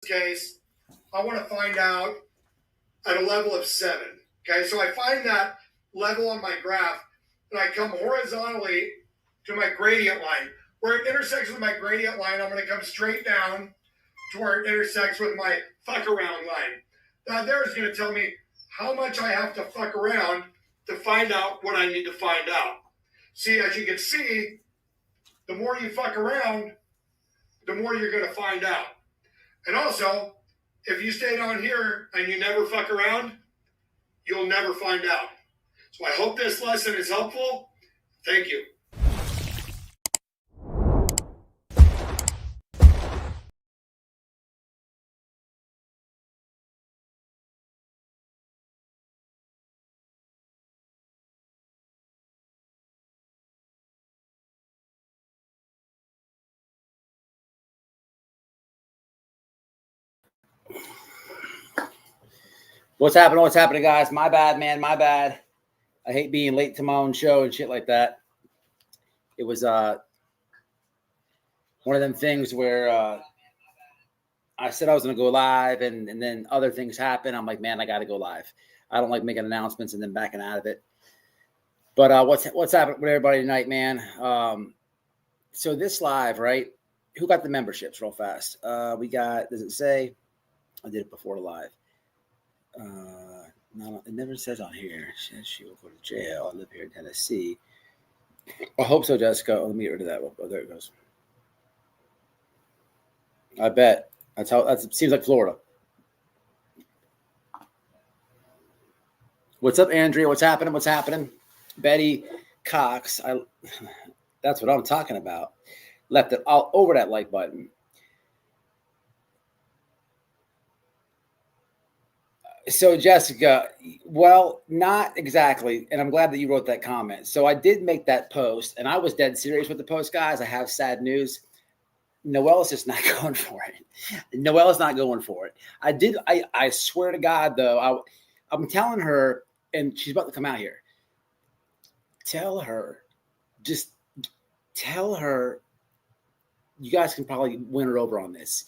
case, I want to find out at a level of 7. Okay, so I find that level on my graph, and I come horizontally to my gradient line. Where it intersects with my gradient line, I'm going to come straight down to where it intersects with my fuck around line. Now there is going to tell me how much I have to fuck around to find out what I need to find out. See, as you can see, the more you fuck around, the more you're going to find out. And also, if you stay down here and you never fuck around, you'll never find out. So I hope this lesson is helpful. Thank you. What's happening? What's happening, guys? My bad, man. My bad. I hate being late to my own show and shit like that. It was one of them things where I said I was going to go live, and then other things happen. I'm like, man, I got to go live. I don't like making announcements and then backing out of it. But what's happening with everybody tonight, man? So this live, right? Who got the memberships real fast? We got, does it say? I did it before the live. No, it never says on here. She will go to jail. I live here in Tennessee. I hope so, Jessica. Oh, let me get rid of that. Oh, there it goes. I bet. That seems like Florida. What's up, Andrea? What's happening? What's happening? Betty Cox. That's what I'm talking about. Left it all over that like button. So, Jessica, well, not exactly. And I'm glad that you wrote that comment. So I did make that post, and I was dead serious with the post, guys. I have sad news. Noelle's just not going for it. Noelle's not going for it. I swear to God, though, I'm telling her, and she's about to come out here. Just tell her, you guys can probably win her over on this.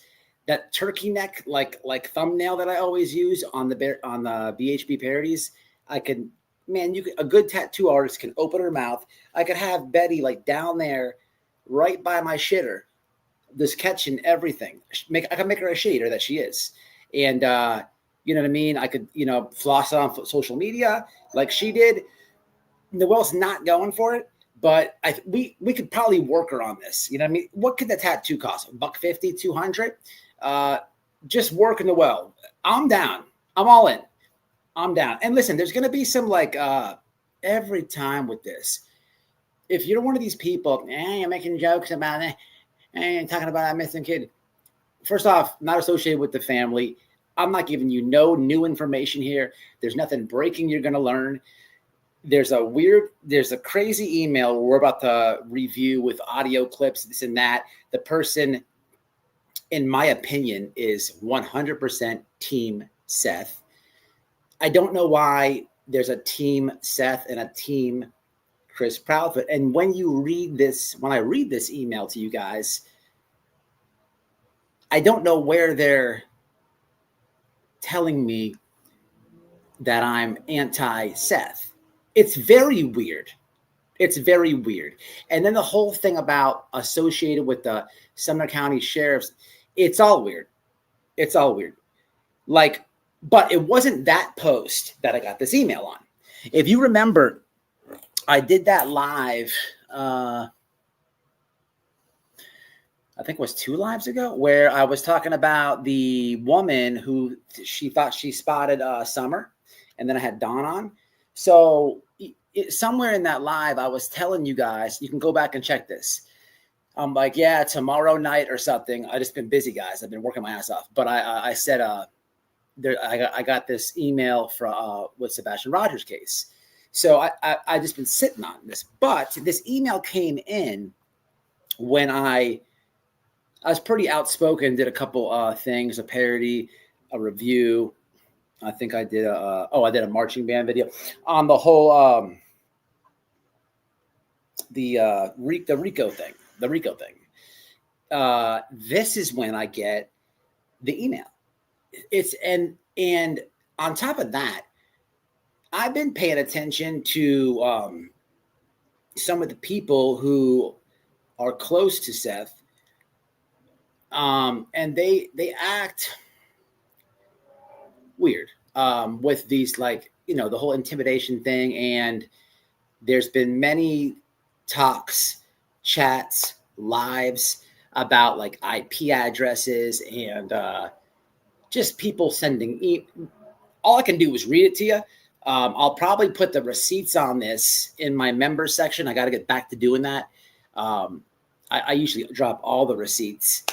That turkey neck, like thumbnail that I always use on the BHB parodies, a good tattoo artist can open her mouth. I could have Betty like down there, right by my shitter, just catching everything. I could make her a shit-eater that she is, and you know what I mean. I could floss it on social media like she did. Noelle's not going for it, but we could probably work her on this. You know what I mean? What could the tattoo cost? $150, $200? Just working Noelle. I'm down. I'm all in. I'm down. And listen, there's going to be some every time with this. If you're one of these people, you're making jokes about it, and talking about that missing kid. First off, not associated with the family. I'm not giving you no new information here. There's nothing breaking you're going to learn. There's a crazy email we're about to review with audio clips, this and that. The person, in my opinion, is 100% Team Seth. I don't know why there's a Team Seth and a Team Chris Proudfoot. And when I read this email to you guys, I don't know where they're telling me that I'm anti-Seth. It's very weird. And then the whole thing about associated with the Sumner County sheriffs, it's all weird. But it wasn't that post that I got this email on. If you remember, I did that live, I think it was 2 lives ago, where I was talking about the woman who she thought she spotted Summer, and then I had Dawn on. So somewhere in that live, I was telling you guys, you can go back and check this. I'm like, yeah, tomorrow night or something. I just been busy, guys. I've been working my ass off. But I said, I got this email from with Sebastian Rogers' case. So I just been sitting on this. But this email came in when I was pretty outspoken, did a couple things, a parody, a review. I think I did I did a marching band video on the whole the RICO thing. This is when I get the email. It's and on top of that, I've been paying attention to some of the people who are close to Seth, and they act weird with these, like, the whole intimidation thing. And there's been many talks, chats, lives about like IP addresses and just people sending. All I can do is read it to you. I'll probably put the receipts on this in my members section. I got to get back to doing that. I usually drop all the receipts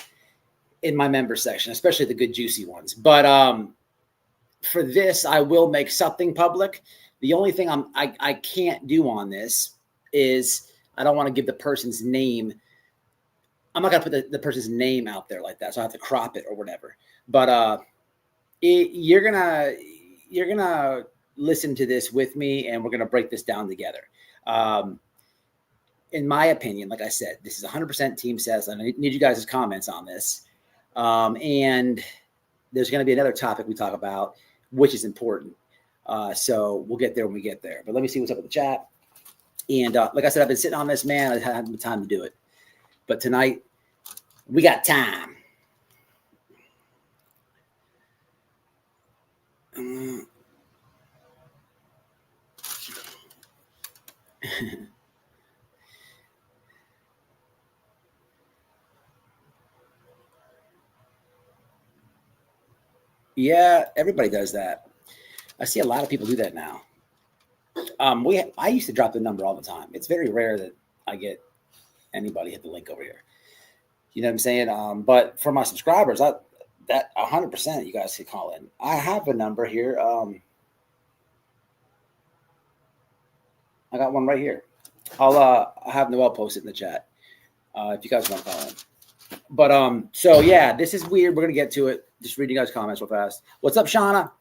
in my member section, especially the good juicy ones. But for this, I will make something public. The only thing I can't do on this is I don't want to give the person's name. I'm not gonna put the person's name out there like that, so I have to crop it or whatever. But you're gonna listen to this with me, and we're gonna break this down together. In my opinion, like I said, this is 100% Team Seth. I need you guys' comments on this. And there's going to be another topic we talk about, which is important. So we'll get there when we get there. But let me see what's up with the chat. And like I said, I've been sitting on this, man. I haven't had time to do it. But tonight, we got time. Yeah, everybody does that. I see a lot of people do that now. I used to drop the number all the time. It's very rare that I get anybody hit the link over here. You know what I'm saying? But for my subscribers, that 100% you guys can call in. I have a number here. I got one right here. I'll have Noel post it in the chat if you guys want to call in. But so yeah, this is weird. We're gonna get to it. Just reading you guys' comments real fast. What's up, Shauna?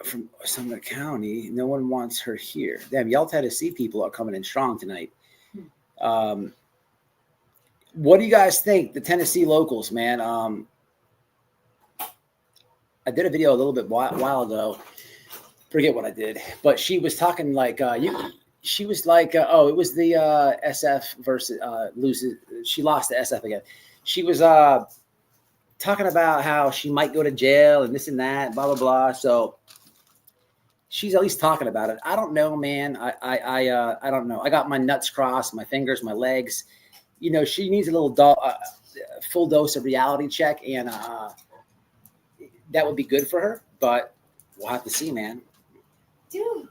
From Summit County, no one wants her here. Damn, y'all Tennessee people are coming in strong tonight. What do you guys think? The Tennessee locals, man. I did a video a little bit while ago. Forget what I did, but she was talking like she was like, it was the SF versus loses. She lost to SF again. She was talking about how she might go to jail and this and that, blah blah blah. So she's at least talking about it. I don't know, man. I don't know. I got my nuts crossed, my fingers, my legs. She needs a little full dose of reality check, and that would be good for her. But we'll have to see, man. Dude.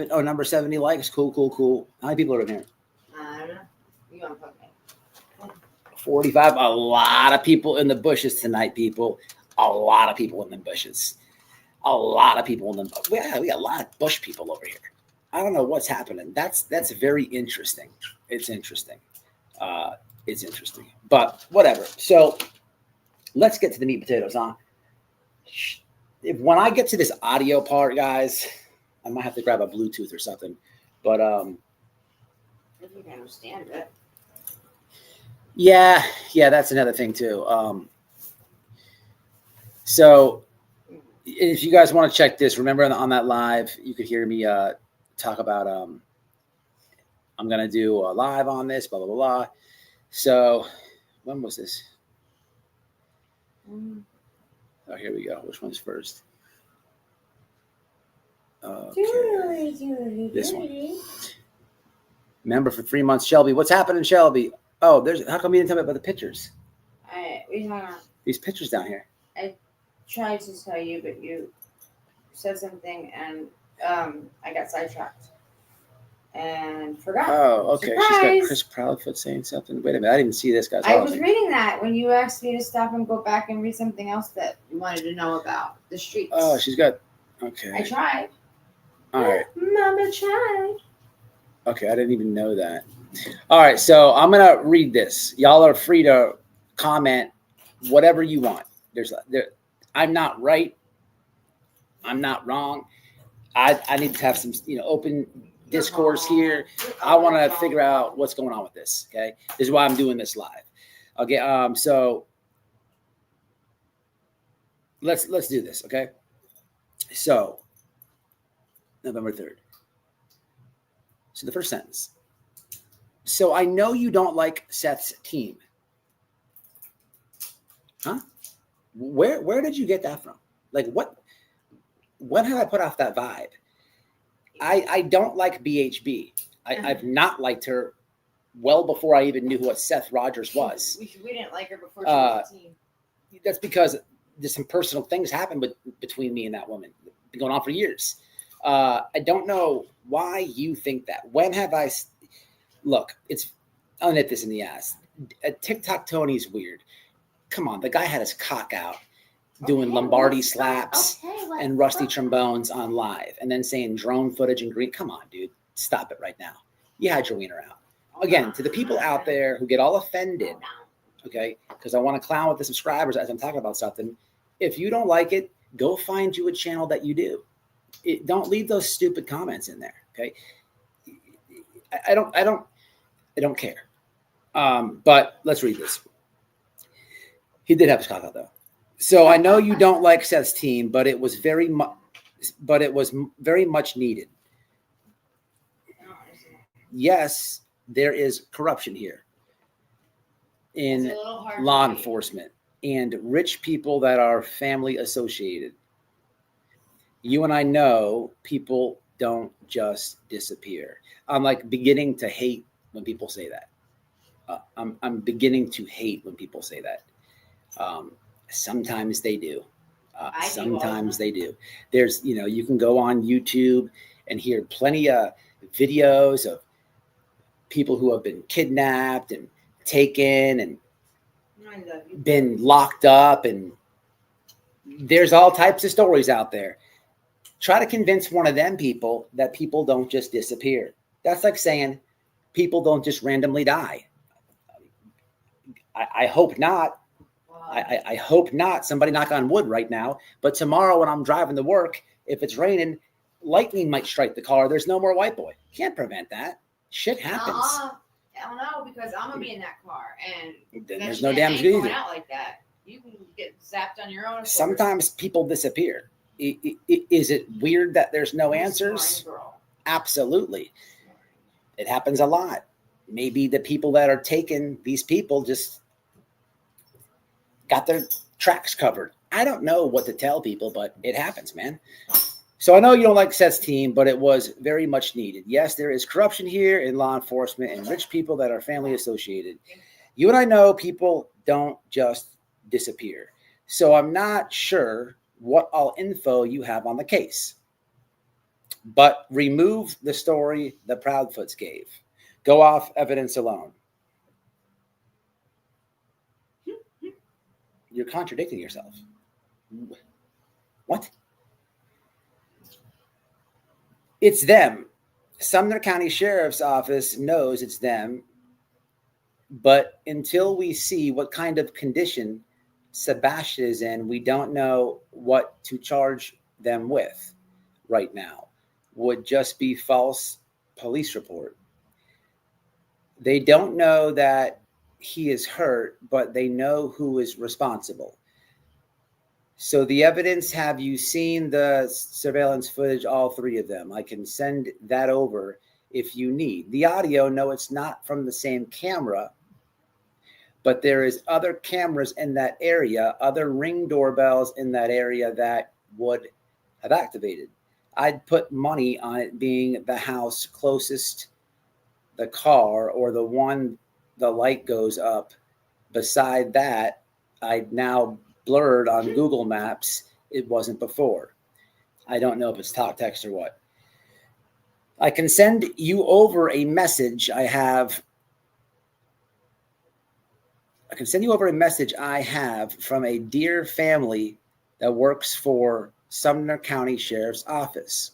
Number 70 likes. Cool. How many people are in here? I don't know. You want to fuck me? 45. A lot of people in the bushes tonight, people. A lot of people in the bushes. A lot of people in the. Yeah, we got a lot of bush people over here. I don't know what's happening. That's very interesting. It's interesting. It's interesting. But whatever. So let's get to the meat and potatoes, huh? When I get to this audio part, guys, I might have to grab a Bluetooth or something. But if you can understand it. Yeah, that's another thing too. So if you guys want to check this, remember on that live, you could hear me talk about I'm gonna do a live on this, blah blah blah. So when was this? Oh, here we go. Which one's first? Okay. This one. Member for 3 months, Shelby. What's happening, Shelby? Oh, how come you didn't tell me about the pictures? These pictures down here. I tried to tell you, but you said something, and I got sidetracked and forgot. Oh, okay. Surprise! She's got Chris Proudfoot saying something. Wait a minute. I didn't see this, guys. I was reading that when you asked me to stop and go back and read something else that you wanted to know about the streets. Oh, she's got. Okay. I tried. All right. Mama tried. Okay, I didn't even know that. All right, so I'm gonna read this. Y'all are free to comment whatever you want. I'm not right. I'm not wrong. I need to have some, open discourse here. I want to figure out what's going on with this. Okay, this is why I'm doing this live. Okay. So let's do this. Okay. So November 3rd. So the first sentence. So I know you don't like Seth's team. Huh? Where did you get that from? Like what? When have I put off that vibe? I don't like BHB. I've not liked her well before I even knew what Seth Rogers was. We didn't like her before she was a team. That's because there's some personal things happened between me and that woman. Been going on for years. I don't know why you think that. When have I? Look, I'll nip this in the ass. TikTok Tony's weird. Come on, the guy had his cock out doing Lombardi slaps and rusty trombones on live, and then saying drone footage and green. Come on, dude, stop it right now. You had your wiener out. Again, to the people out there who get all offended, okay, because I want to clown with the subscribers as I'm talking about something. If you don't like it, go find you a channel that you do. Don't leave those stupid comments in there, okay? I don't care. But let's read this. He did have his cock out though. So I know you don't like Seth's team, but it was very much needed. Yes, there is corruption here in law enforcement and rich people that are family associated. You and I know people don't just disappear. I'm like beginning to hate when people say that. I'm beginning to hate when people say that. Sometimes they do. Sometimes they do. There's, you can go on YouTube and hear plenty of videos of people who have been kidnapped and taken and been locked up. And there's all types of stories out there. Try to convince one of them people that people don't just disappear. That's like saying people don't just randomly die. I hope not. I hope not. Somebody knock on wood right now. But tomorrow when I'm driving to work, if it's raining, lightning might strike the car. There's no more white boy. Can't prevent that. Shit happens. Hell no, because I'm gonna be in that car, and there's no damage to going out like that. You can get zapped on your own. Sometimes people disappear. Is it weird that there's no answers? Absolutely. It happens a lot. Maybe the people that are taken, these people just got their tracks covered. I don't know what to tell people, but it happens, man. So I know you don't like Seth's team, but it was very much needed. Yes, there is corruption here in law enforcement and rich people that are family associated. You and I know people don't just disappear. So I'm not sure what all info you have on the case. But remove the story the Proudfoots gave. Go off evidence alone. You're contradicting yourself. What? It's them. Sumner County Sheriff's Office knows it's them, but until we see what kind of condition Sebastian is in, we don't know what to charge them with right now. Would just be false police report. They don't know that he is hurt, but they know who is responsible. So the evidence, have you seen the surveillance footage, all three of them? I can send that over if you need. The audio, no, it's not from the same camera, but there is other cameras in that area, other Ring doorbells in that area that would have activated. I'd put money on it being the house closest the car or the one the light goes up. Beside that, I'd now blurred on Google Maps. It wasn't before. I don't know if it's talk text or what. I can send you over a message I have. I can send you over a message I have from a dear family that works for Sumner County Sheriff's Office.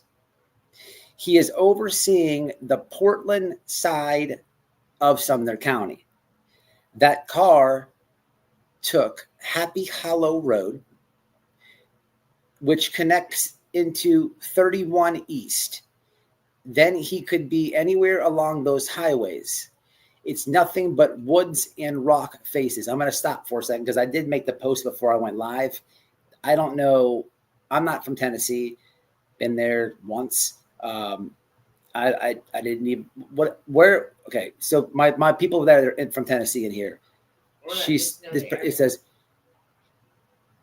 He is overseeing the Portland side of Sumner County. That car took Happy Hollow Road, which connects into 31 East. Then he could be anywhere along those highways. It's nothing but woods and rock faces. I'm going to stop for a second because I did make the post before I went live. I don't know. I'm not from Tennessee. Been there once. I didn't even where. Okay, so my people that are from Tennessee in here. It says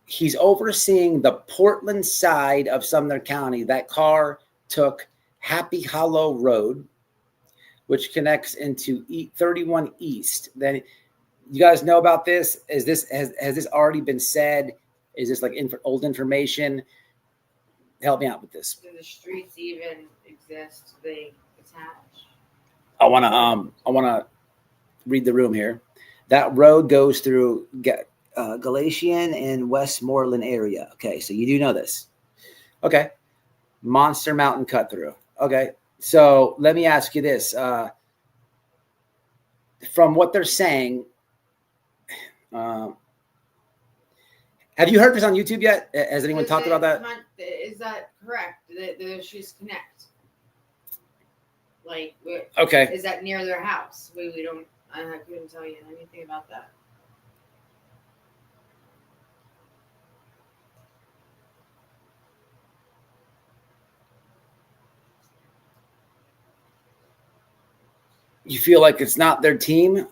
he's overseeing the Portland side of Sumner County. That car took Happy Hollow Road, which connects into 31 East. Then you guys know about this? Has this already been said? Is this like old information? Help me out with this. Do the streets even exist? Do they attach? I wanna read the room here. That road goes through Galatian and Westmoreland area. Okay, so you do know this. Okay. Monster Mountain cut through. Okay. So let me ask you this. From what they're saying, have you heard this on YouTube yet? Has anyone talked about that? Is that correct? The issues connect. Like, okay. Is that near their house? We don't. I couldn't tell you anything about that. You feel like it's not their team?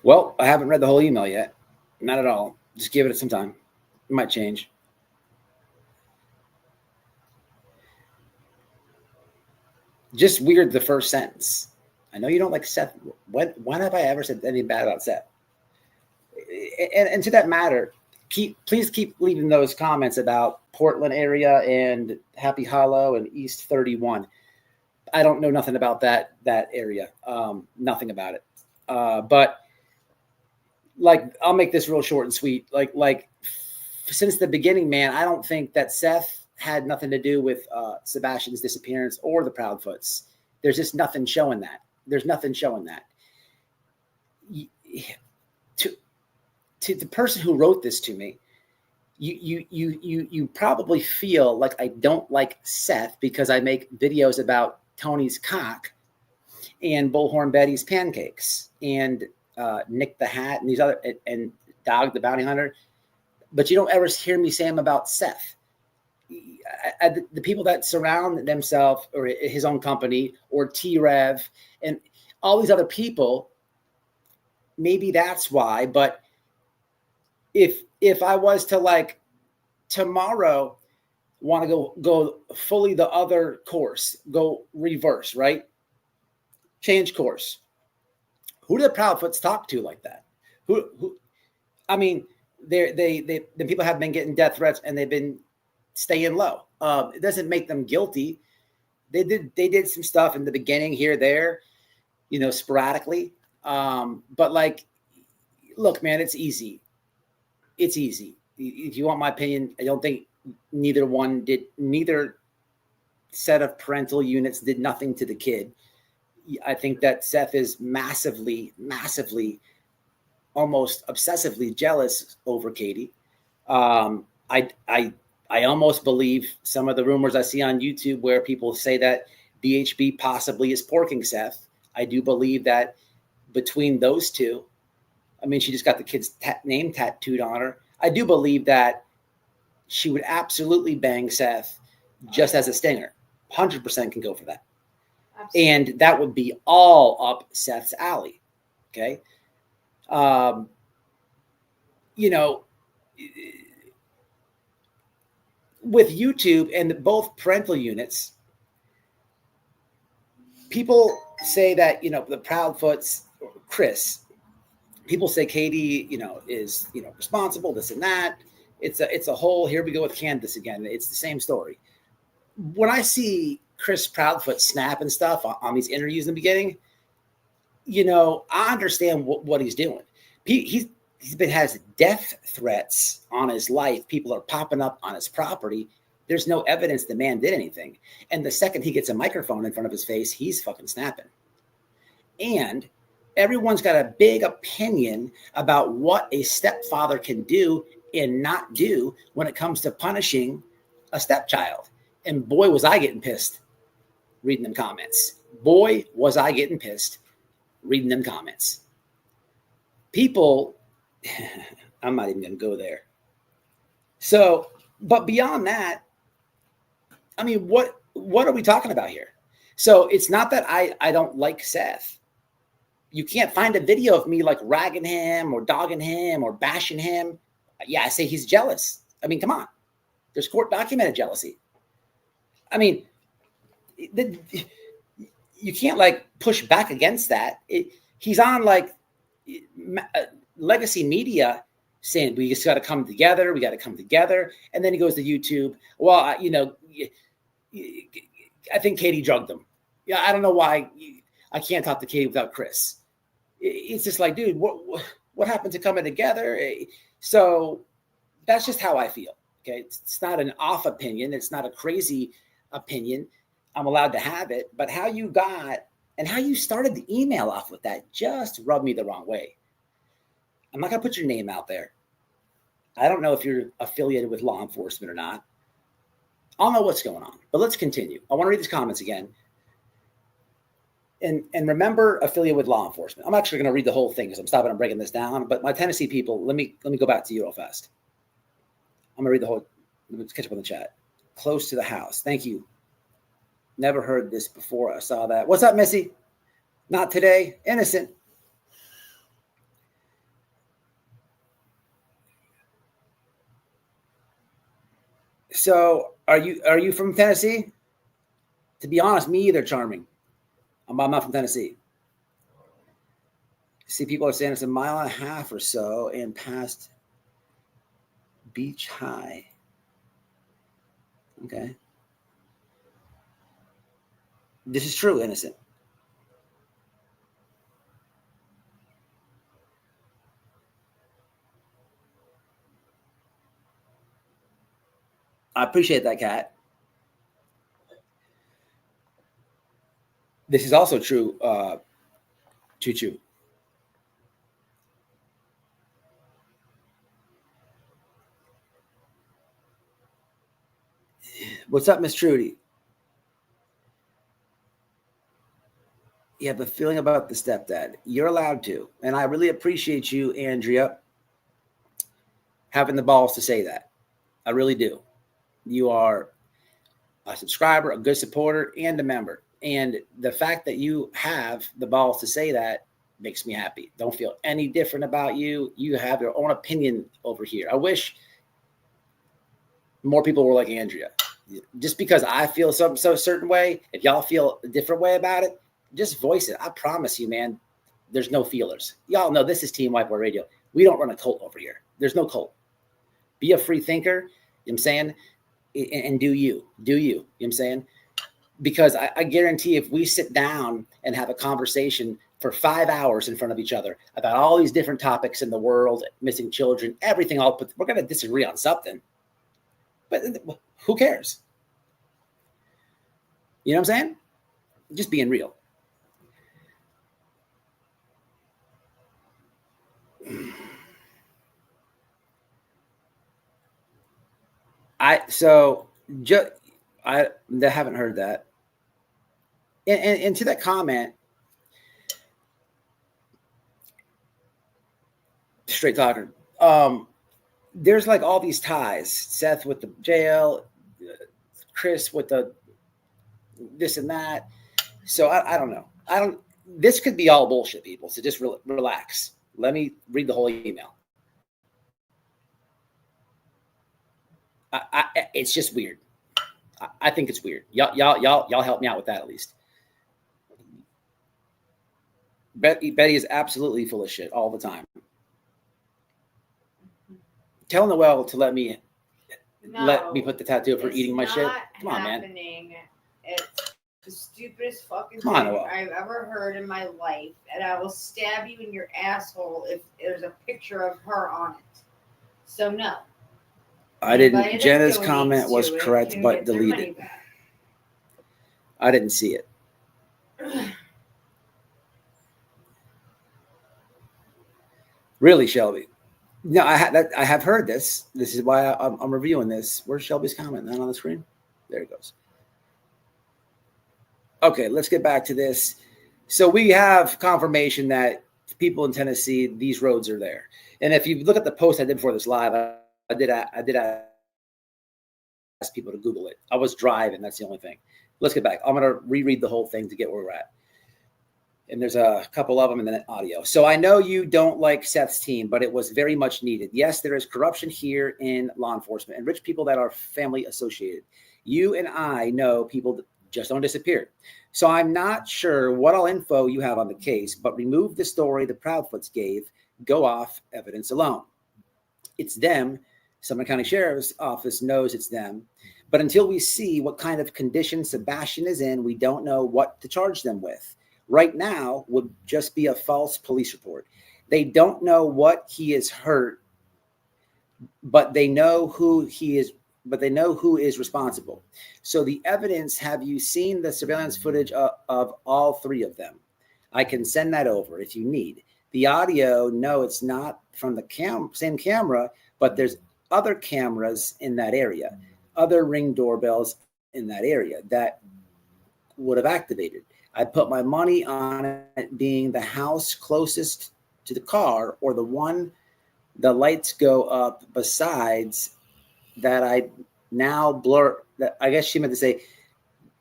Well, I haven't read the whole email yet. Not at all. Just give it some time. It might change. Just weird the first sentence. I know you don't like Seth. When have I ever said anything bad about Seth? And to that matter, please keep leaving those comments about Portland area and Happy Hollow and East 31. I don't know nothing about that area. Nothing about it. But like, I'll make this real short and sweet. Like since the beginning, man, I don't think that Seth had nothing to do with Sebastian's disappearance or the Proudfoots. There's just nothing showing that. There's nothing showing that. To the person who wrote this to me, you probably feel like I don't like Seth because I make videos about Tony's cock and Bullhorn Betty's pancakes and Nick the Hat and these other and Dog the Bounty Hunter, but you don't ever hear me say them about Seth. The people that surround themselves or his own company or T-Rev and all these other people, maybe that's why. But if I was to like tomorrow want to go fully the other course, go reverse, right? Change course. Who do the Proudfoots talk to like that? Who? I mean, the people have been getting death threats and they've been staying low. It doesn't make them guilty. They did some stuff in the beginning here, there, sporadically. But like, look, man, it's easy. It's easy. If you want my opinion, I don't think neither set of parental units did nothing to the kid. I think that Seth is massively, almost obsessively jealous over Katie. I almost believe some of the rumors I see on YouTube where people say that BHB possibly is porking Seth. I do believe that between those two, I mean, she just got the kid's name tattooed on her. I do believe that she would absolutely bang Seth just as a stinger. 100% can go for that. Absolutely. And that would be all up Seth's alley. Okay. With YouTube and both parental units, people say that, the Proudfoots, Chris, people say Katie, is, responsible, this and that. It's a whole, here we go with Candace again. It's the same story. When I see Chris Proudfoot snap and stuff on these interviews in the beginning, I understand what he's doing. Has death threats on his life. People are popping up on his property. There's no evidence the man did anything. And the second he gets a microphone in front of his face, he's fucking snapping. And everyone's got a big opinion about what a stepfather can do and not do when it comes to punishing a stepchild. And boy, was I getting pissed reading them comments. Boy, was I getting pissed reading them comments. People, I'm not even going to go there. So, but beyond that, I mean, what are we talking about here? So it's not that I don't like Seth. You can't find a video of me like ragging him or dogging him or bashing him. Yeah, I say he's jealous. I mean, come on. There's court documented jealousy. I mean, you can't like push back against that. He's on like legacy media saying we just got to come together. We got to come together. And then he goes to YouTube. Well, I think Katie drugged him. Yeah, I don't know why I can't talk to Katie without Chris. It's just like, dude, what happened to coming together? So that's just how I feel. Okay, it's not an off opinion. It's not a crazy opinion. I'm allowed to have it. But how you got and how you started the email off with that just rubbed me the wrong way. I'm not going to put your name out there. I don't know if you're affiliated with law enforcement or not. I'll know what's going on. But let's continue. I want to read these comments again. And remember, affiliated with law enforcement. I'm actually going to read the whole thing because I'm stopping and breaking this down. But my Tennessee people, let me go back to you real fast. I'm going to read the whole. Let's catch up on the chat. Close to the house. Thank you. Never heard this before. I saw that. What's up, Missy? Not today. Innocent. So, are you from Tennessee? To be honest, me either, Charming. I'm not from Tennessee. See, people are saying it's 1.5 miles or so and past Beach High. Okay. This is true, Innocent. I appreciate that, Kat. This is also true, Choo Choo. What's up, Miss Trudy? You have a feeling about the stepdad. You're allowed to. And I really appreciate you, Andrea, having the balls to say that. I really do. You are a subscriber, a good supporter, and a member. And the fact that you have the balls to say that makes me happy. Don't feel any different about you. You have your own opinion over here. I wish more people were like Andrea. Just because I feel so certain way, if y'all feel a different way about it, just voice it. I promise you, man, there's no feelers. Y'all know this is Team Whiteboard Radio. We don't run a cult over here. There's no cult. Be a free thinker, you know what I'm saying? And do you. You know what I'm saying? Because I guarantee if we sit down and have a conversation for 5 hours in front of each other about all these different topics in the world, missing children, everything, we're going to disagree on something. But who cares? You know what I'm saying? Just being real. I haven't heard that. And to that comment, straight talker, there's like all these ties. Seth with the jail, Chris with the this and that. So I don't know. This could be all bullshit, people. So just relax. Let me read the whole email. It's just weird. I think it's weird. Y'all help me out with that at least. Betty is absolutely full of shit all the time. Tell Noelle to let me put the tattoo for eating my shit. Come on, man. It's the stupidest fucking thing I've ever heard in my life, and I will stab you in your asshole if there's a picture of her on it. So no. I didn't. Jenna's comment was correct, but deleted. I didn't see it. Really, Shelby? No, I have heard this. This is why I'm reviewing this. Where's Shelby's comment? Not on the screen. There it goes. Okay, let's get back to this. So we have confirmation that people in Tennessee, these roads are there. And if you look at the post I did before this live, I did ask people to Google it. I was driving. That's the only thing. Let's get back. I'm going to reread the whole thing to get where we're at. And there's a couple of them and then audio. So I know you don't like Seth's team, but it was very much needed. Yes, there is corruption here in law enforcement and rich people that are family associated. You and I know people just don't disappear. So I'm not sure what all info you have on the case, but remove the story the Proudfoots gave. Go off evidence alone. It's them. Sumner County Sheriff's Office knows it's them. But until we see what kind of condition Sebastian is in, we don't know what to charge them with. Right now would just be a false police report. They don't know what he is hurt, but they know who he is, but they know who is responsible. So the evidence, have you seen the surveillance footage of all three of them? I can send that over if you need. The audio, no, it's not from the same camera, but there's other cameras in that area, other Ring doorbells in that area that would have activated. I put my money on it being the house closest to the car or the one the lights go up besides that I now blur. I guess she meant to say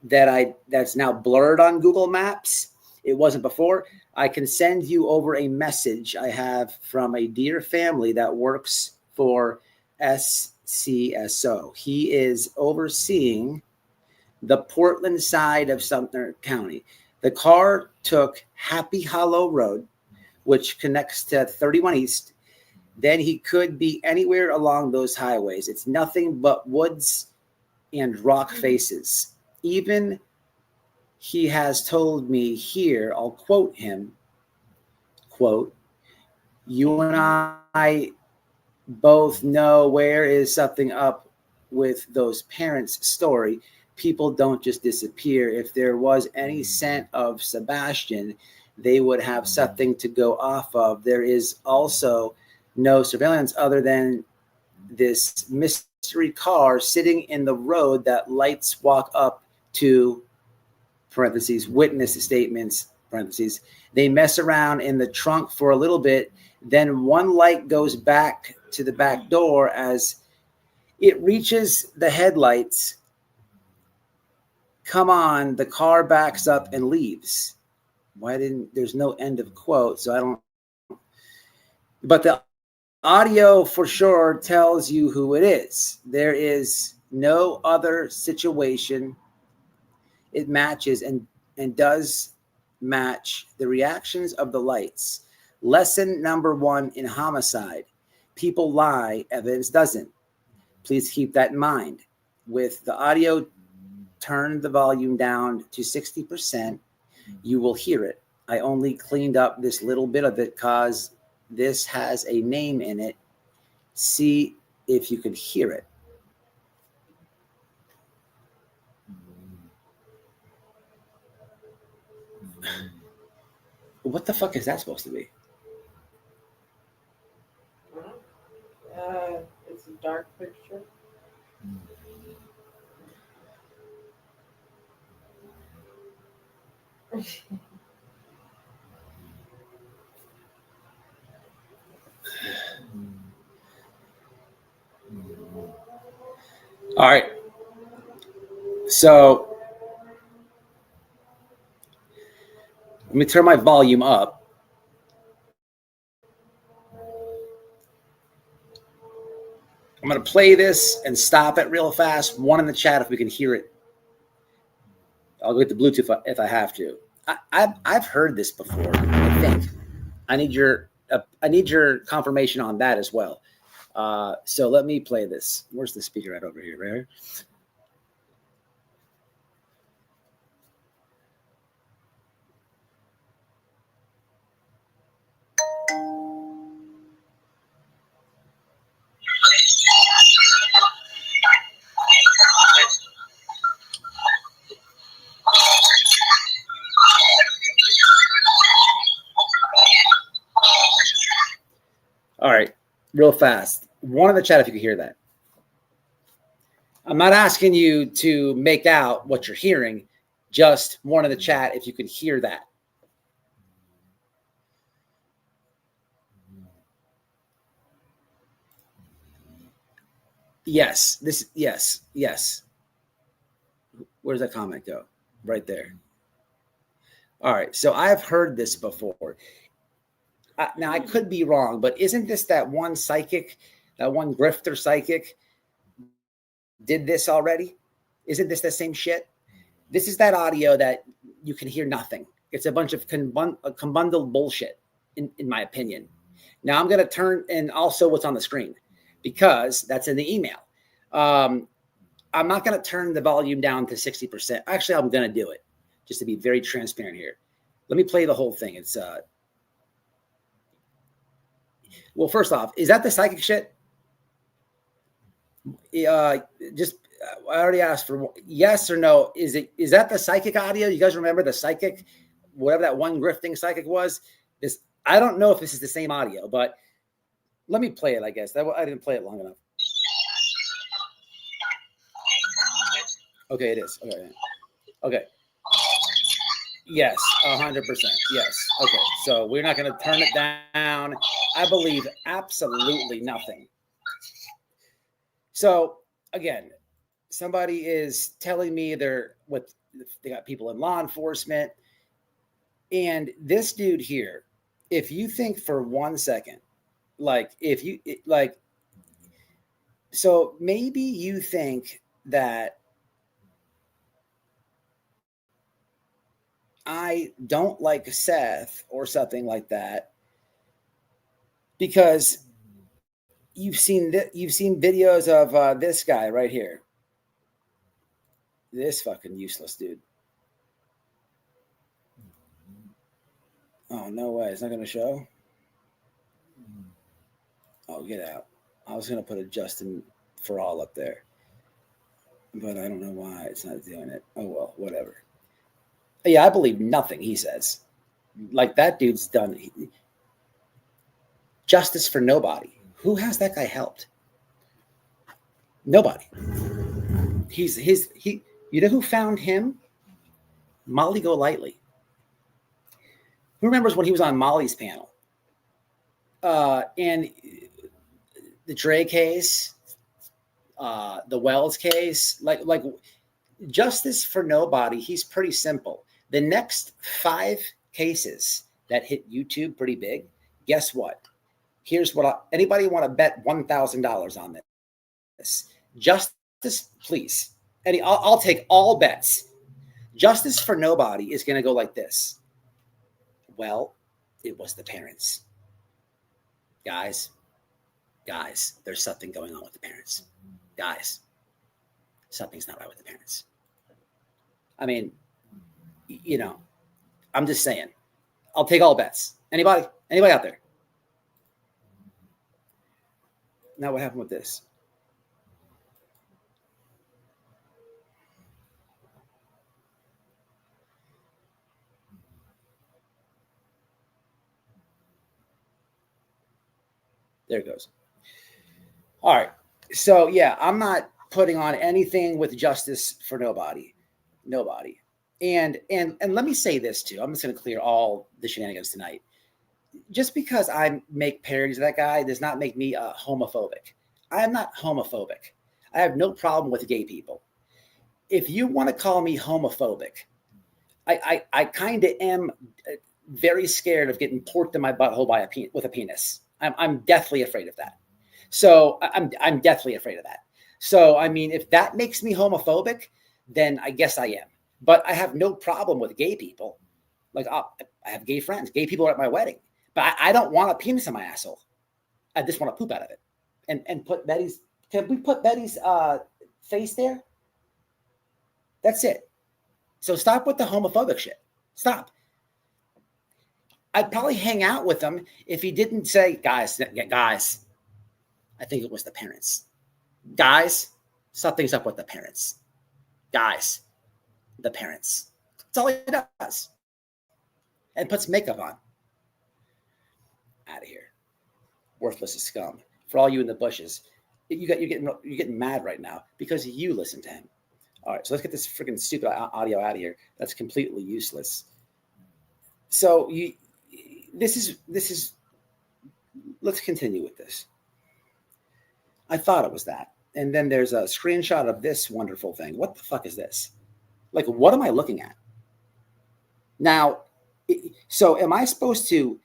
that's now blurred on Google Maps. It wasn't before. I can send you over a message I have from a dear family that works for SCSO. He is overseeing the Portland side of Sumner County. The car took Happy Hollow Road, which connects to 31 East. Then he could be anywhere along those highways. It's nothing but woods and rock faces. Even he has told me here, I'll quote him, quote, you and I both know where is something up with those parents' story. People don't just disappear. If there was any scent of Sebastian, they would have something to go off of. There is also no surveillance other than this mystery car sitting in the road that lights walk up to, parentheses, witness statements, parentheses. They mess around in the trunk for a little bit. Then one light goes back to the back door as it reaches the headlights. Come on, the car backs up and leaves. There's no end of quote, so I don't, but the audio for sure tells you who it is. There is no other situation. It matches and does match the reactions of the lights. Lesson number 1 in homicide. People lie, evidence doesn't. Please keep that in mind. With the audio, turn the volume down to 60%. You will hear it. I only cleaned up this little bit of it because this has a name in it. See if you can hear it. What the fuck is that supposed to be? It's a dark picture. All right. So let me turn my volume up. I'm going to play this and stop it real fast. One in the chat if we can hear it. I'll get the Bluetooth if I have to. I've heard this before, I think. I need your confirmation on that as well. So let me play this. Where's the speaker right over here? Right here? All right, real fast. One in the chat if you can hear that. I'm not asking you to make out what you're hearing. Just one in the chat if you can hear that. Yes, yes. Where's that comment go? Right there. All right, so I've heard this before. Now, I could be wrong, but isn't this that one psychic, that one grifter psychic did this already? Isn't this the same shit? This is that audio that you can hear nothing. It's a bunch of combundled bullshit, in my opinion. Now, I'm going to turn, and also what's on the screen, because that's in the email. I'm not going to turn the volume down to 60%. Actually, I'm going to do it, just to be very transparent here. Let me play the whole thing. It's well, first off, is that the psychic shit? Just I already asked for yes or no. Is that the psychic audio? You guys remember the psychic, whatever that one grifting psychic was? This I don't know if this is the same audio, but let me play it. I guess I didn't play it long enough. Okay, it is. Okay. Yes, 100%. Yes. Okay, so we're not going to turn it down. I believe absolutely nothing. So again, somebody is telling me they got people in law enforcement, and this dude here, if you think for 1 second, so maybe you think that I don't like Seth or something like that because you've seen videos of this guy right here. This fucking useless dude. Oh, no way. It's not going to show? Oh, get out. I was going to put a Justin for all up there. But I don't know why it's not doing it. Oh, well, whatever. Yeah, I believe nothing he says. Like, that dude's done. Justice for nobody. Who has that guy helped? Nobody. You know who found him? Molly Golightly. Who remembers when he was on Molly's panel? And the Dre case, the Wells case, like justice for nobody. He's pretty simple. The next 5 cases that hit YouTube pretty big, guess what? Here's what anybody want to bet $1,000 on this? Justice, please. I'll take all bets. Justice for nobody is going to go like this. Well, it was the parents. Guys, there's something going on with the parents. Guys, something's not right with the parents. I mean, you know, I'm just saying. I'll take all bets. Anybody out there? Now what happened with this? There it goes. All right. So yeah, I'm not putting on anything with justice for nobody. And let me say this too. I'm just going to clear all the shenanigans tonight. Just because I make parodies of that guy does not make me homophobic. I am not homophobic. I have no problem with gay people. If you want to call me homophobic, I kind of am very scared of getting porked in my butthole by with a penis. I'm deathly afraid of that. So I'm deathly afraid of that. So I mean, if that makes me homophobic, then I guess I am. But I have no problem with gay people. Like I have gay friends. Gay people are at my wedding. But I don't want a penis in my asshole. I just want to poop out of it. And put Betty's. Can we put Betty's face there? That's it. So stop with the homophobic shit. Stop. I'd probably hang out with him if he didn't say, guys, I think it was the parents. Guys, something's up with the parents. Guys, the parents. That's all he does. And puts makeup on. Out of here. Worthless as scum. For all you in the bushes, you're getting mad right now because you listen to him. All right, so let's get this freaking stupid audio out of here. That's completely useless. So this is. Let's continue with this. I thought it was that, and then there's a screenshot of this wonderful thing. What the fuck is this? Like, what am I looking at? Now, so am I supposed to?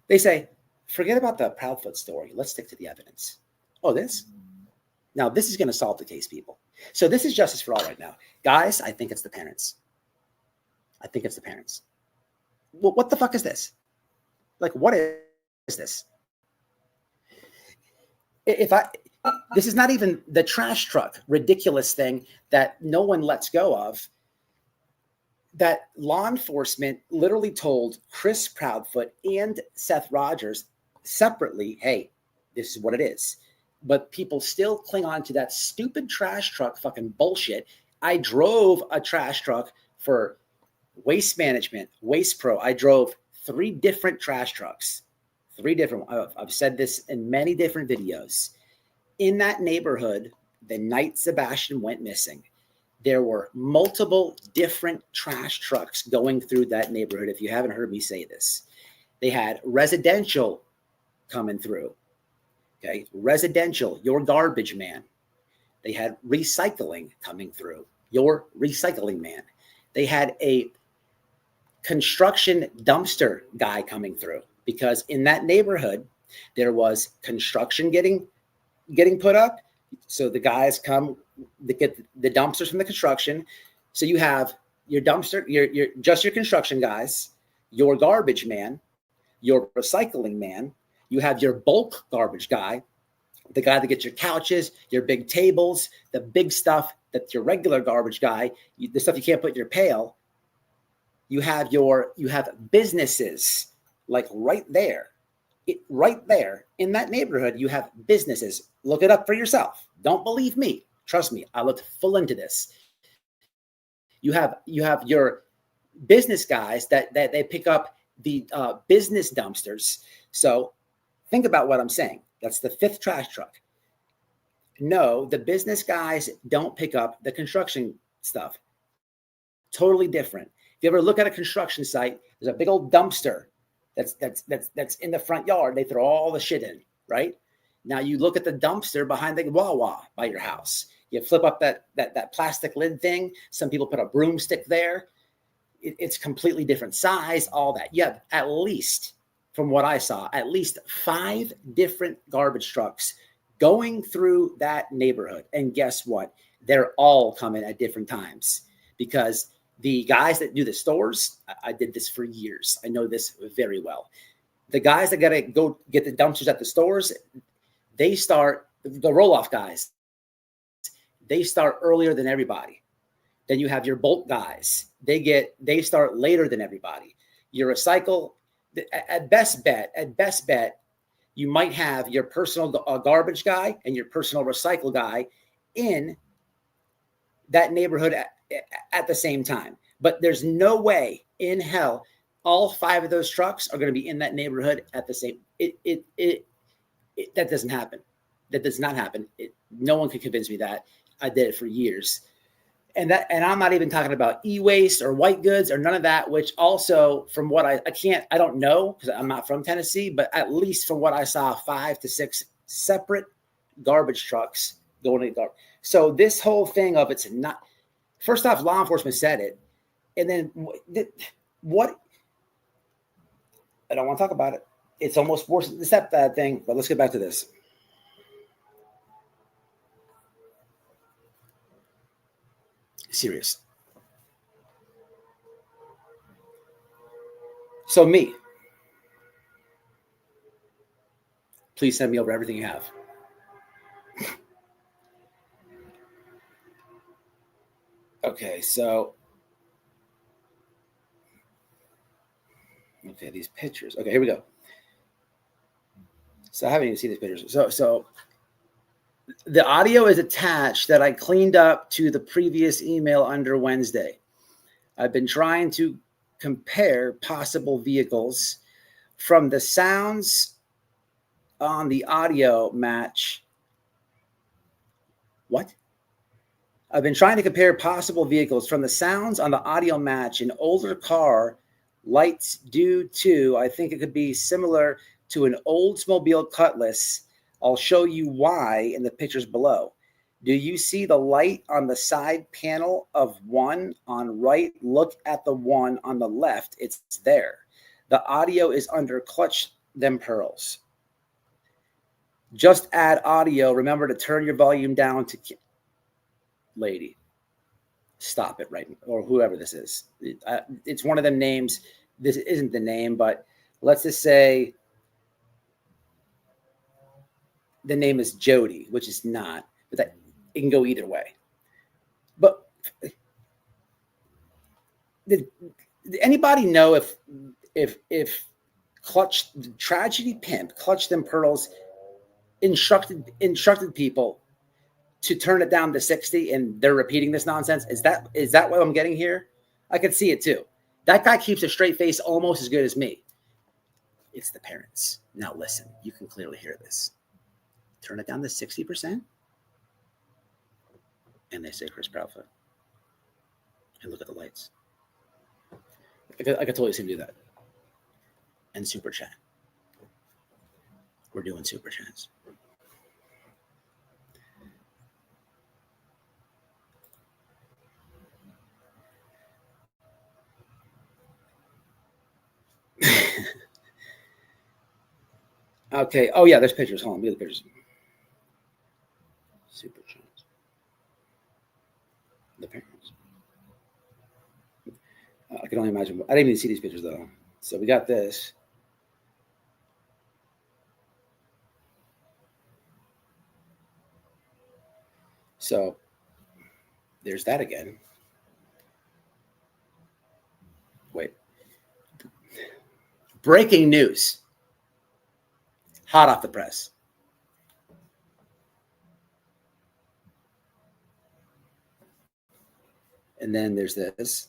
They say, forget about the Proudfoot story. Let's stick to the evidence. Oh, this? Now, this is going to solve the case, people. So this is justice for all right now. Guys, I think it's the parents. I think it's the parents. Well, what the fuck is this? Like, what is this? This is not even the trash truck ridiculous thing that no one lets go of, that law enforcement literally told Chris Proudfoot and Seth Rogers separately, hey, this is what it is. But people still cling on to that stupid trash truck fucking bullshit. I drove a trash truck for Waste Management, Waste Pro. I drove 3 different trash trucks, 3 different. I've said this in many different videos. In that neighborhood, the night Sebastian went missing, there were multiple different trash trucks going through that neighborhood. If you haven't heard me say this, they had residential coming through. Okay, residential, your garbage man. They had recycling coming through, your recycling man. They had a construction dumpster guy coming through, because in that neighborhood there was construction getting put up. So the guys come to get the dumpsters from the construction. So you have your dumpster, your just your construction guys, your garbage man, your recycling man. You have your bulk garbage guy, the guy that gets your couches, your big tables, the big stuff that your regular garbage guy, the stuff you can't put in your pail. You have businesses like right there. Right there in that neighborhood, you have businesses. Look it up for yourself. Don't believe me. Trust me, I looked full into this. You have your business guys that they pick up the business dumpsters. So think about what I'm saying. That's the 5th trash truck. No, the business guys don't pick up the construction stuff. Totally different. If you ever look at a construction site, there's a big old dumpster that's in the front yard. They throw all the shit in, right? Now you look at the dumpster behind the Wawa by your house. You flip up that plastic lid thing. Some people put a broomstick there. It's completely different size, all that. You have at least, from what I saw, at least 5 different garbage trucks going through that neighborhood. And guess what? They're all coming at different times, because the guys that do the stores, I did this for years. I know this very well. The guys that got to go get the dumpsters at the stores, they start, the roll-off guys, they start earlier than everybody. Then you have your bulk guys. They start later than everybody. Your recycle, at best bet, you might have your personal garbage guy and your personal recycle guy in that neighborhood at the same time. But there's no way in hell all 5 of those trucks are going to be in that neighborhood at the same. That doesn't happen. That does not happen. No one could convince me that. I did it for years. And I'm not even talking about e-waste or white goods or none of that, which also, from what I don't know, because I'm not from Tennessee, but at least from what I saw, 5 to 6 separate garbage trucks going to garbage. So this whole thing of it's not, first off, law enforcement said it. And then what? I don't want to talk about it. It's almost worse than the stepdad thing, but let's get back to this. Serious. So me, please send me over everything you have. Okay, so these pictures. Okay, here we go. So I haven't even seen these pictures. So the audio is attached that I cleaned up to the previous email under Wednesday. I've been trying to compare possible vehicles from the sounds on the audio match. What? I've been trying to compare possible vehicles from the sounds on the audio match. An older car lights due to, I think it could be similar to an Oldsmobile Cutlass. I'll show you why in the pictures below. Do you see the light on the side panel of one on right? Look at the one on the left. It's there. The audio is under clutch them pearls. Just add audio. Remember to turn your volume down to... Lady, stop it right now, or whoever this is. It's one of them names. This isn't the name, but let's just say the name is Jody, which is not, but that it can go either way. But did anybody know if Clutch Tragedy Pimp, Clutch Them Pearls instructed people to turn it down to 60 and they're repeating this nonsense? Is that what I'm getting here? I could see it too. That guy keeps a straight face almost as good as me. It's the parents. Now listen, you can clearly hear this. Turn it down to 60%. And they say Chris Proudfoot. And look at the lights. I could totally see him do that. And super chat. We're doing super chats. Okay. Oh yeah, there's pictures. Hold on, look at the pictures. Super chats. The parents. I can only imagine. I didn't even see these pictures though. So we got this. So there's that again. Wait. Breaking news. Hot off the press. And then there's this.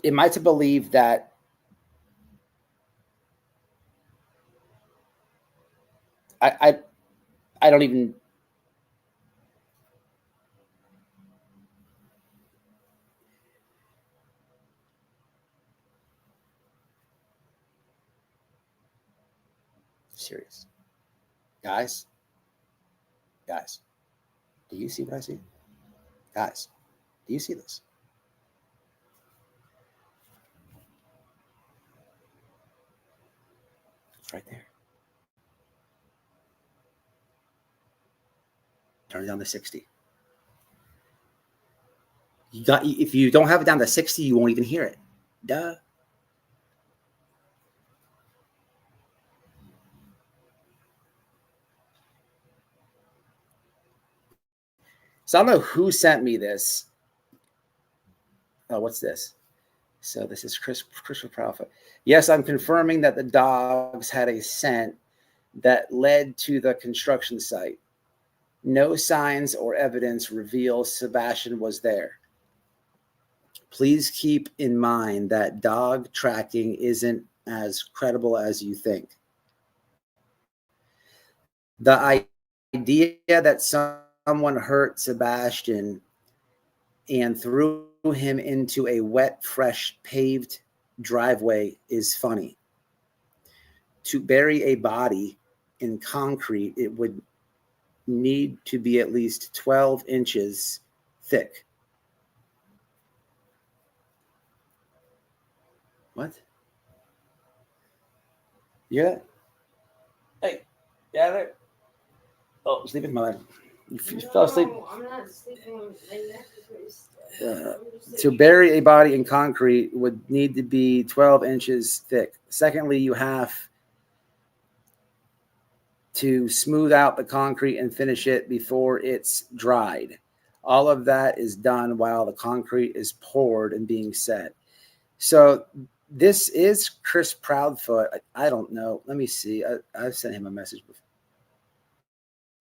Am I to believe that I don't even serious. Guys, do you see what I see? Guys, do you see this? It's right there. Turn it down to 60. If you don't have it down to 60, you won't even hear it. Duh. So I don't know who sent me this. Oh, what's this? So this is Christopher Proudfoot. Yes, I'm confirming that the dogs had a scent that led to the construction site. No signs or evidence reveal Sebastian was there. Please keep in mind that dog tracking isn't as credible as you think. The idea that someone hurt Sebastian and threw him into a wet, fresh, paved driveway is funny. To bury a body in concrete, it would need to be at least 12 inches thick. What? Yeah. Hey, yeah, there. Oh, sleeping, my bad. You fell asleep. I'm not sleeping. My neck is to bury a body in concrete would need to be 12 inches thick. Secondly, you have to smooth out the concrete and finish it before it's dried. All of that is done while the concrete is poured and being set. So this is Chris Proudfoot. I don't know. Let me see. I've sent him a message before.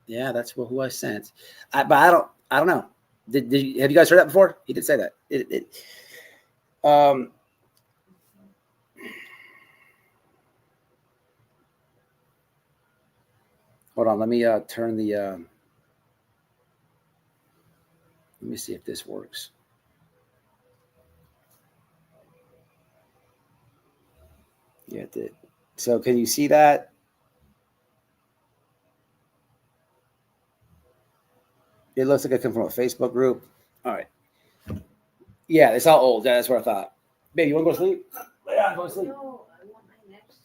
Yeah, that's who I sent. But I don't know. Have you guys heard that before? He did say that. Hold on. Let me turn the. Let me see if this works. Yeah, it did. So can you see that? It looks like it came from a Facebook group. All right. Yeah, it's all old. Yeah, that's what I thought. Baby, you want to go to sleep? Yeah, go to sleep. No, I want my next.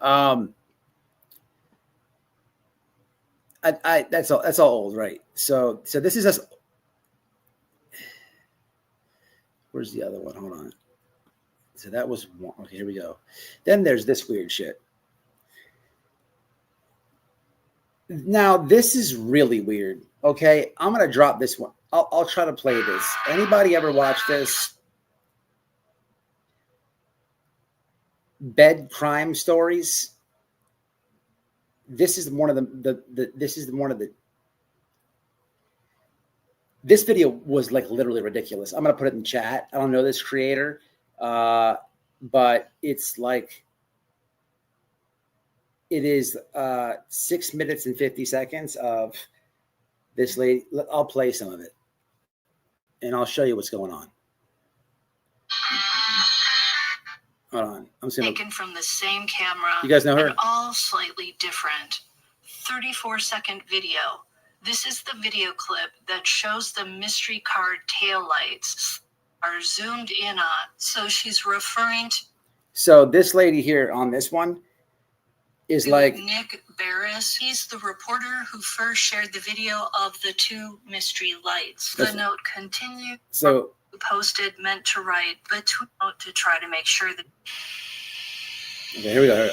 All right. That's all old, right? So this is us. Where's the other one? Hold on. So that was one. Okay, here we go. Then there's this weird shit. Now this is really weird. Okay, I'm gonna drop this one. I'll try to play this. Anybody ever watch this? Bed crime stories. This is one of this video was like literally ridiculous. I'm gonna put it in chat. I don't know this creator, but it's like it is 6 minutes and 50 seconds of this lady. I'll play some of it, and I'll show you what's going on. Hold on. I'm taken from the same camera. You guys know her? And all slightly different. 34-second video. This is the video clip that shows the mystery car taillights are zoomed in on. So she's referring to. So this lady here on this one is like Nick Barris. He's the reporter who first shared the video of the two mystery lights. The note continued. So Posted meant to write, but to try to make sure that. Okay, here we go.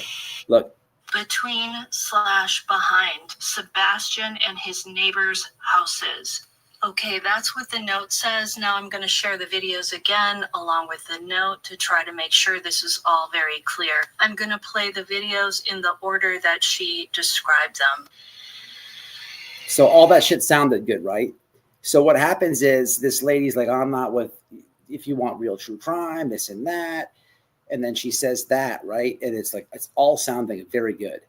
Look. Between/behind Sebastian and his neighbors' houses. Okay, that's what the note says. Now I'm going to share the videos again along with the note to try to make sure this is all very clear. I'm going to play the videos in the order that she described them. So all that shit sounded good, right? So what happens is this lady's like, I'm not with, if you want real true crime, this and that. And then she says that, right? And it's like, it's all sounding very good.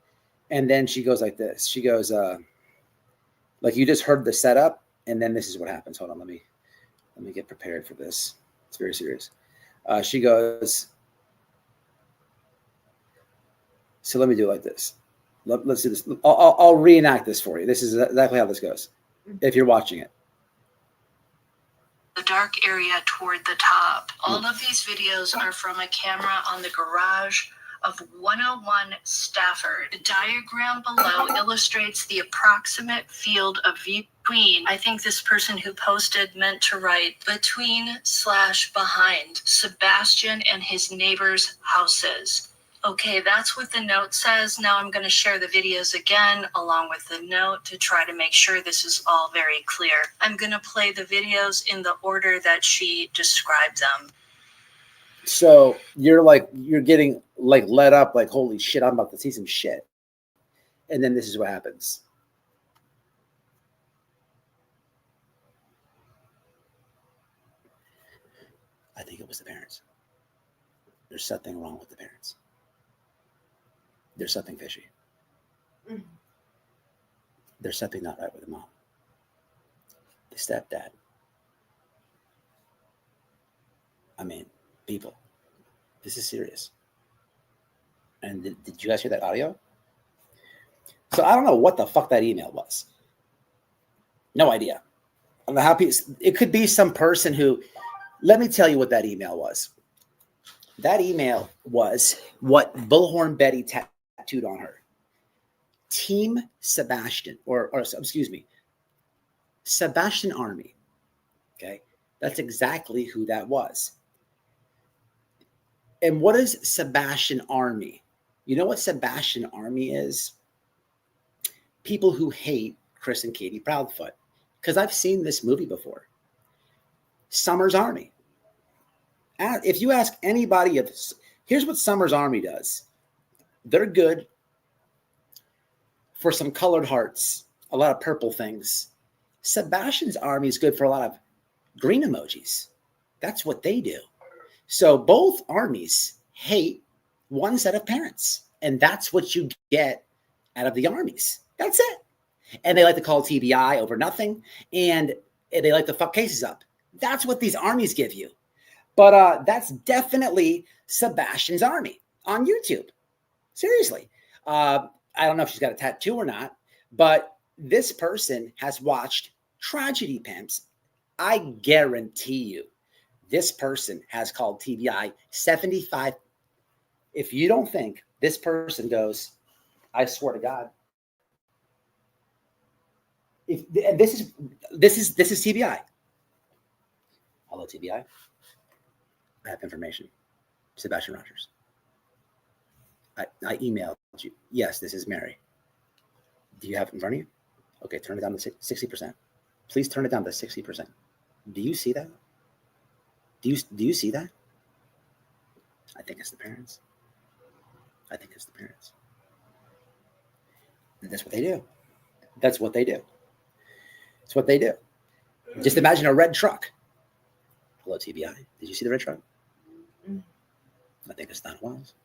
And then she goes like this. She goes, like you just heard the setup. And then this is what happens. Hold on. Let me get prepared for this. It's very serious. She goes, so let me do it like this. Let's do this. I'll reenact this for you. This is exactly how this goes. If you're watching it. The dark area toward the top. All of these videos are from a camera on the garage of 101 Stafford. The diagram below illustrates the approximate field of view between. I think this person who posted meant to write between/behind Sebastian and his neighbors' houses. Okay, that's what the note says. Now I'm going to share the videos again along with the note to try to make sure this is all very clear. I'm going to play the videos in the order that she described them. So you're getting like let up, like, holy shit, I'm about to see some shit. And then this is what happens. I think it was the parents. There's something wrong with the parents. There's something fishy. Mm. There's something not right with the mom. The stepdad. I mean, people, this is serious. And did you guys hear that audio? So I don't know what the fuck that email was. No idea. I don't know how it could be some person who, let me tell you what that email was. That email was what Bullhorn Betty tattooed on her. Team Sebastian, or excuse me, Sebastian Army. Okay. That's exactly who that was. And what is Sebastian Army? You know what Sebastian Army is? People who hate Chris and Katie Proudfoot. Because I've seen this movie before. Summer's Army. If you ask anybody, here's what Summer's Army does. They're good for some colored hearts, a lot of purple things. Sebastian's Army is good for a lot of green emojis. That's what they do. So both armies hate one set of parents. And that's what you get out of the armies. That's it. And they like to call TBI over nothing, and they like to fuck cases up. That's what these armies give you. But that's definitely Sebastian's army on YouTube. Seriously. I don't know if she's got a tattoo or not, but this person has watched Tragedy Pimps. I guarantee you, this person has called TBI 75. If you don't think this person goes, I swear to God, this is TBI. Hello, TBI. I have information. Sebastian Rogers. I emailed you. Yes, this is Mary. Do you have it in front of you? Okay, turn it down to 60%. Please turn it down to 60%. Do you see that? Do you see that? I think it's the parents. I think it's the parents. And that's what they do. That's what they do. It's what they do. Just imagine a red truck. Hello, TBI. Did you see the red truck? I think it's Don Juan's.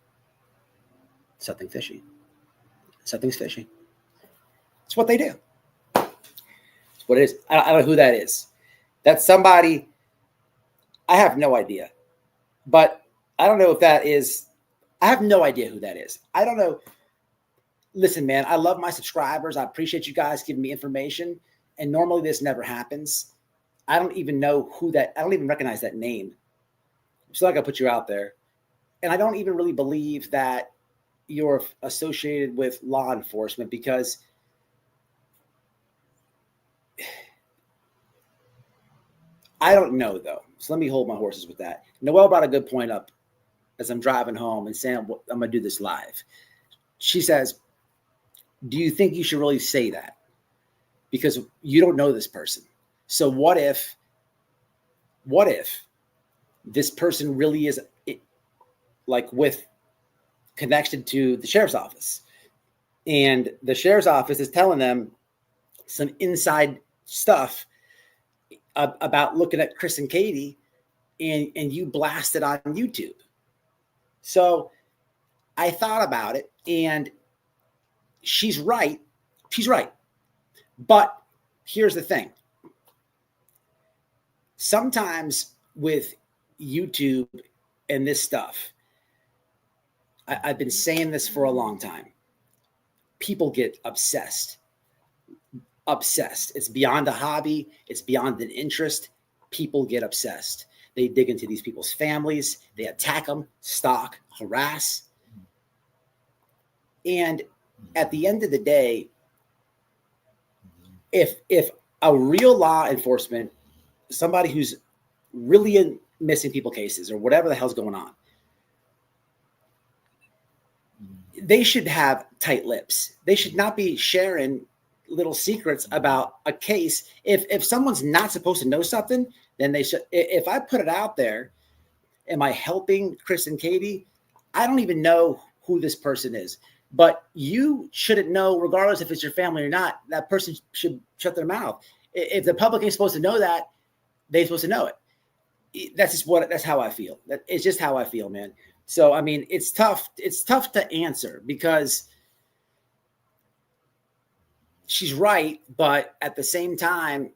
Something fishy. Something's fishy. It's what they do. It's what it is. I don't know who that is. That's somebody. I have no idea. But I don't know if that is. I have no idea who that is. I don't know. Listen, man, I love my subscribers. I appreciate you guys giving me information. And normally this never happens. I don't even know who that. I don't even recognize that name. I'm still not gonna put you out there. And I don't even really believe that you're associated with law enforcement, because I don't know, though. So let me hold my horses with that. Noelle brought a good point up as I'm driving home and saying, I'm going to do this live. She says, do you think you should really say that? Because you don't know this person. So what if this person really is like with connection to the sheriff's office, and the sheriff's office is telling them some inside stuff about looking at Chris and Katie, and you blast it on YouTube. So I thought about it, and she's right. She's right. But here's the thing. Sometimes with YouTube and this stuff, I've been saying this for a long time. People get obsessed. Obsessed. It's beyond a hobby. It's beyond an interest. People get obsessed. They dig into these people's families. They attack them, stalk, harass. And at the end of the day, if a real law enforcement, somebody who's really in missing people cases or whatever the hell's going on, they should have tight lips. They should not be sharing little secrets about a case. If someone's not supposed to know something, then they should. If I put it out there, am I helping Chris and Katie? I don't even know who this person is, but you shouldn't know, regardless if it's your family or not. That person should shut their mouth. If the public ain't supposed to know that, they're supposed to know it. That's how I feel. It's just how I feel, man. So, I mean, it's tough. It's tough to answer because she's right, but at the same time,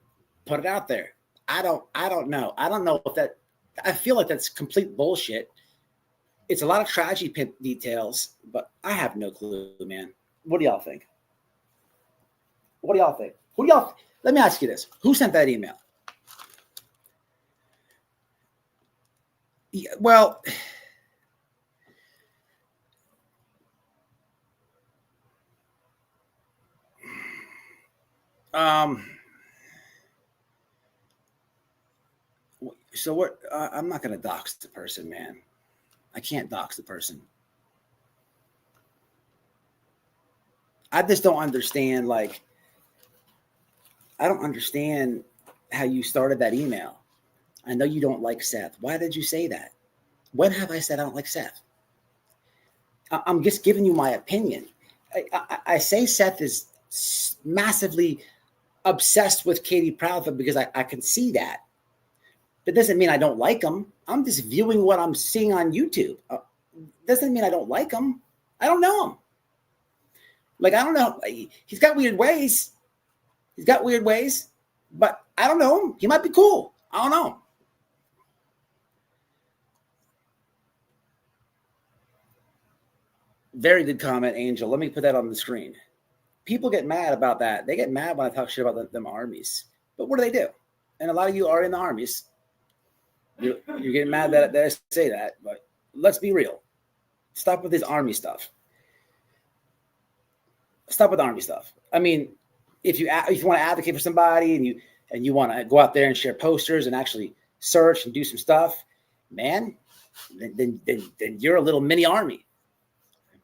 put it out there. I don't know. I don't know if that. I feel like that's complete bullshit. It's a lot of tragedy pimp details, but I have no clue, man. What do y'all think? What do y'all think? Let me ask you this: who sent that email? Yeah, well. So what? I'm not going to dox the person, man. I can't dox the person. I just don't understand. Like, I don't understand how you started that email. I know you don't like Seth. Why did you say that? When have I said I don't like Seth? I'm just giving you my opinion. I say Seth is massively obsessed with Katie Proudfoot because I can see that. But doesn't mean I don't like him. I'm just viewing what I'm seeing on YouTube. Doesn't mean I don't like him. I don't know him. Like, I don't know. He's got weird ways. But I don't know him. He might be cool. I don't know. Very good comment, Angel. Let me put that on the screen. People get mad about that. They get mad when I talk shit about them armies. But what do? And a lot of you are in the armies. You're getting mad that I say that. But let's be real. Stop with this army stuff. Stop with army stuff. I mean, if you want to advocate for somebody and you want to go out there and share posters and actually search and do some stuff, man, then you're a little mini army.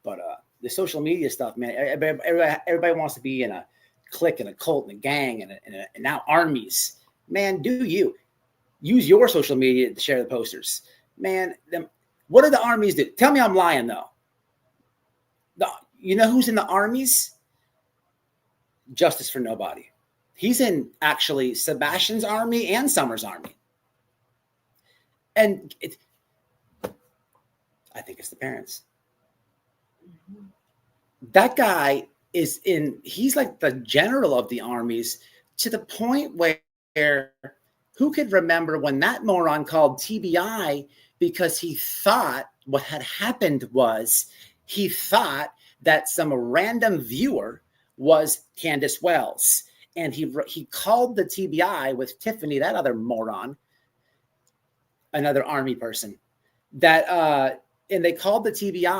But the social media stuff, man, everybody wants to be in a clique and a cult and a gang and now armies. Man, do you use your social media to share the posters? Man, what do the armies do? Tell me I'm lying though. You know who's in the armies? Justice for Nobody. He's in actually Sebastian's army and Summer's army. And I think it's the parents. That guy he's like the general of the armies to the point where who could remember when that moron called TBI because he thought what had happened was he thought that some random viewer was Candace Wells. And he called the TBI with Tiffany, that other moron, another army person, and they called the TBI